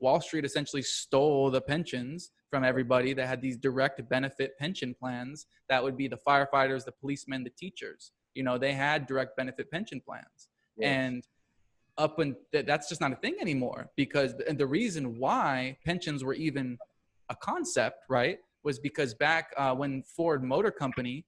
Wall Street essentially stole the pensions from everybody that had these direct benefit pension plans. That would be the firefighters, the policemen, the teachers. They had direct benefit pension plans. Yes. And that's just not a thing anymore, because the reason why pensions were even a concept, right, was because back when Ford Motor Company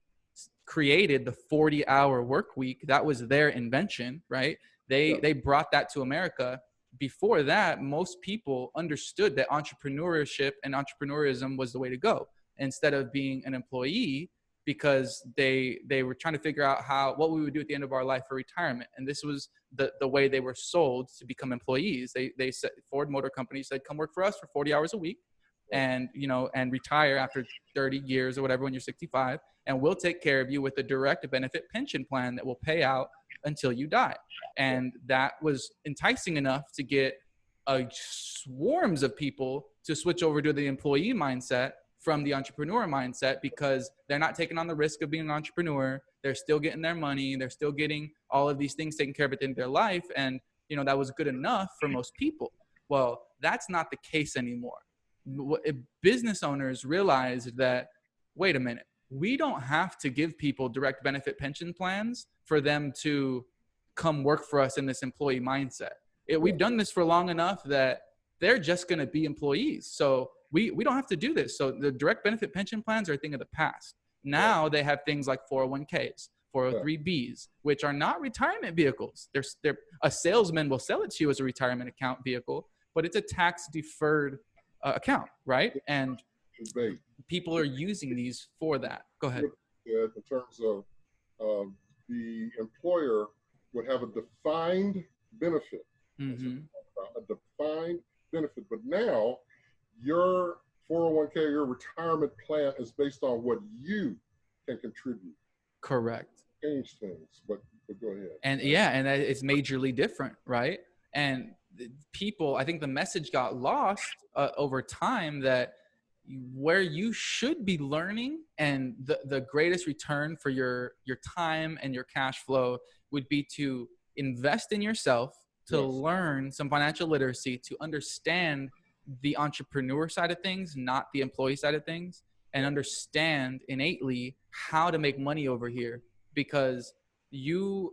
created the 40-hour work week, that was their invention, right? They brought that to America. Before that, most people understood that entrepreneurship and entrepreneurism was the way to go instead of being an employee, because they were trying to figure out what we would do at the end of our life for retirement. And this was the way they were sold to become employees. They said, Ford Motor Company said, come work for us for 40 hours a week and retire after 30 years or whatever when you're 65, and we'll take care of you with a direct benefit pension plan that will pay out until you die. And that was enticing enough to get swarms of people to switch over to the employee mindset from the entrepreneur mindset, because they're not taking on the risk of being an entrepreneur. They're still getting their money. They're still getting all of these things taken care of at the end of their life. And, that was good enough for most people. Well, that's not the case anymore. Business owners realized that, wait a minute, we don't have to give people direct benefit pension plans for them to come work for us in this employee mindset. We've done this for long enough that they're just going to be employees. So we don't have to do this. So the direct benefit pension plans are a thing of the past. Now they have things like 401ks, 403bs, which are not retirement vehicles. A salesman will sell it to you as a retirement account vehicle, but it's a tax deferred account, right? And people are using these for that. Go ahead. In terms of the employer would have a defined benefit, a defined benefit. But now your 401k, your retirement plan is based on what you can contribute. Correct. Change things, but go ahead. And and it's majorly different, right? And people, I think the message got lost over time that where you should be learning and the greatest return for your time and your cash flow would be to invest in yourself, to learn some financial literacy, to understand the entrepreneur side of things, not the employee side of things, and understand innately how to make money over here. Because we're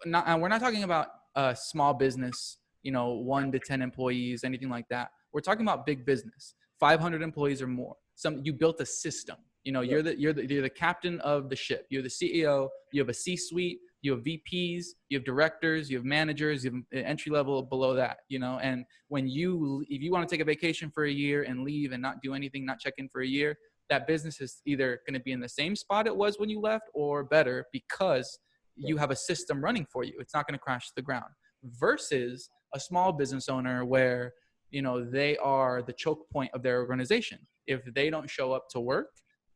not talking about a small business, 1 to 10 employees, anything like that. We're talking about big business, 500 employees or more. You built a system. You're the captain of the ship. You're the CEO. You have a C-suite. You have VPs. You have directors. You have managers. You have entry level below that. And if you want to take a vacation for a year and leave and not do anything, not check in for a year, that business is either going to be in the same spot it was when you left or better, because you have a system running for you. It's not going to crash to the ground. Versus a small business owner where they are the choke point of their organization. If they don't show up to work,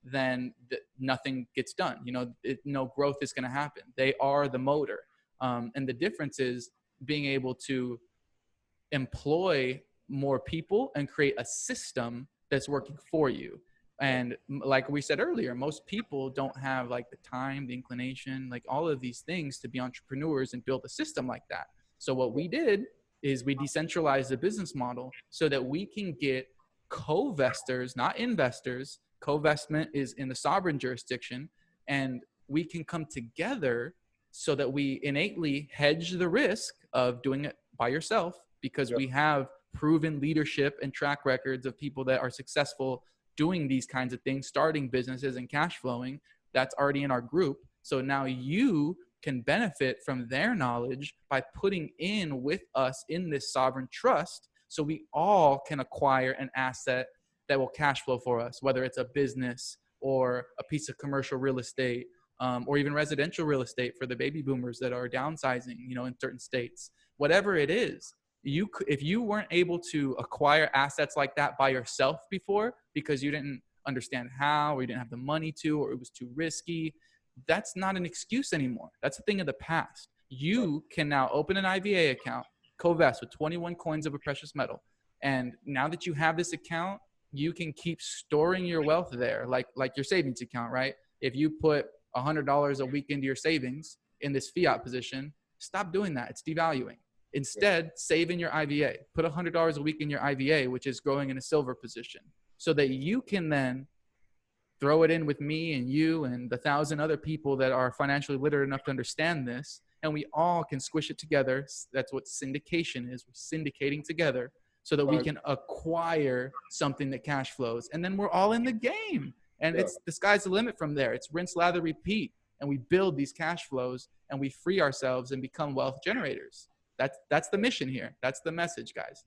then nothing gets done. No growth is going to happen. They are the motor. And the difference is being able to employ more people and create a system that's working for you. And like we said earlier, most people don't have like the time, the inclination, like all of these things to be entrepreneurs and build a system like that. So what we did is we decentralized the business model so that we can get co-vestors, not investors. Co-vestment is in the sovereign jurisdiction, and we can come together so that we innately hedge the risk of doing it by yourself, because we have proven leadership and track records of people that are successful doing these kinds of things, starting businesses and cash flowing. That's already in our group. So now you can benefit from their knowledge by putting in with us in this sovereign trust, so we all can acquire an asset that will cash flow for us, whether it's a business or a piece of commercial real estate, or even residential real estate for the baby boomers that are downsizing, in certain states. Whatever it is, if you weren't able to acquire assets like that by yourself before because you didn't understand how, or you didn't have the money to, or it was too risky, that's not an excuse anymore. That's a thing of the past. You can now open an IVA account, co-vest with 21 coins of a precious metal. And now that you have this account, you can keep storing your wealth there, like your savings account, right? If you put $100 a week into your savings in this fiat position, stop doing that. It's devaluing. Instead, save in your IVA. Put $100 a week in your IVA, which is growing in a silver position, so that you can then throw it in with me and you and the 1,000 other people that are financially literate enough to understand this. And we all can squish it together. That's what syndication is. We're syndicating together so that we can acquire something that cash flows. And then we're all in the game. And it's the sky's the limit from there. It's rinse, lather, repeat. And we build these cash flows and we free ourselves and become wealth generators. That's the mission here. That's the message, guys.